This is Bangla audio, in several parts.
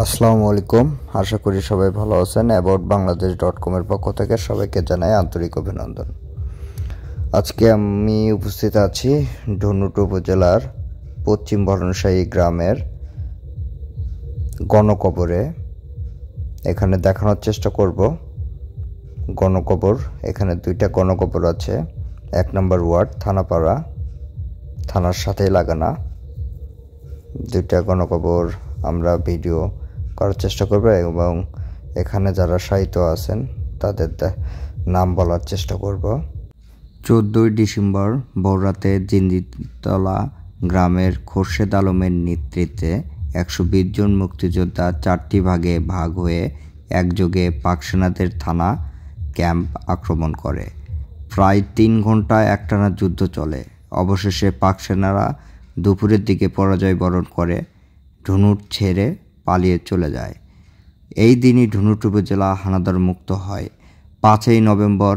আসসালামু আলাইকুম। আশা করি সবাই ভালো আছেন। aboutbangladesh.com এর পক্ষ থেকে সবাইকে জানাই আন্তরিক অভিনন্দন। আজকে আমি উপস্থিত আছি ধনুট উপজেলার পশ্চিম ভরণশাহী গ্রামের গণকবরে। এখানে দেখানোর চেষ্টা করব গণকবর। এখানে দুইটা গণকবর আছে। 1 নম্বর ওয়ার্ড থানাপাড়া, থানার সাথেই লাগানা। দুইটা গণকবর আমরা ভিডিও করার চেষ্টা করব এবং এখানে যারা শায়িত আছেন তাদের নাম বলার চেষ্টা করব। 14 ডিসেম্বর ভোররাতে জিন্দিতলা গ্রামের খোরশেদ আলমের নেতৃত্বে 120 জন মুক্তিযোদ্ধা 4টি ভাগে ভাগ হয়ে একযোগে পাক সেনাদের থানা ক্যাম্প আক্রমণ করে। প্রায় 3 ঘন্টা একটানা যুদ্ধ চলে। অবশেষে পাক সেনারা দুপুরের দিকে পরাজয় বরণ করে ধনুট ছেড়ে পালিয়ে চলে যায়। এই দিনই ধনুট উপজেলা হানাদার মুক্ত হয়। 5ই নভেম্বর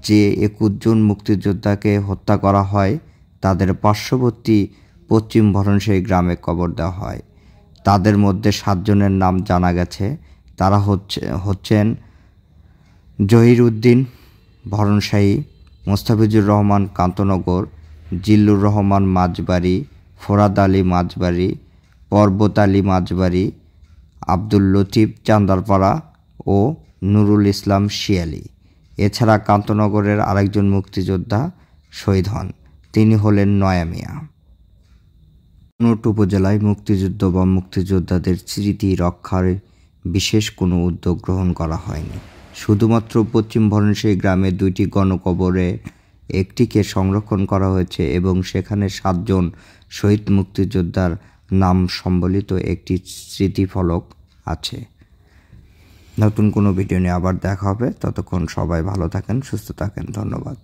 যে 21 জন মুক্তিযোদ্ধাকে হত্যা করা হয় তাদের পার্শ্ববর্তী পশ্চিম ভরণশাহী গ্রামে কবর দেওয়া হয়। তাদের মধ্যে 7 জনের নাম জানা গেছে। তারা হচ্ছেন জহির উদ্দিন ভরণশাহী, মোস্তাফিজুর রহমান কান্তনগর, জিল্লুর রহমান মাঝবাড়ি, ফোরাদ আলী মাঝবাড়ি, পর্বত আলী মাঝবাড়ি, আব্দুল লতিফ চান্দারপাড়া ও নুরুল ইসলাম শিয়ালি। এছাড়া কান্তনগরের আরেকজন মুক্তিযোদ্ধা শহীদ হন, তিনি হলেন নয়া মিয়া। ধনুট উপজেলায় মুক্তিযুদ্ধ বা মুক্তিযোদ্ধাদের স্মৃতি রক্ষার বিশেষ কোনো উদ্যোগ গ্রহণ করা হয়নি। শুধুমাত্র পশ্চিম ভরণশাহী গ্রামে 2টি গণকবরে একটিকে সংরক্ষণ করা হয়েছে এবং সেখানে 7 জন শহীদ মুক্তিযোদ্ধার নাম সম্বলিত একটি স্মৃতিফলক আছে। নতুন কোনো ভিডিও নিয়ে আবার দেখা হবে। ততক্ষণ সবাই ভালো থাকেন, সুস্থ থাকেন। ধন্যবাদ।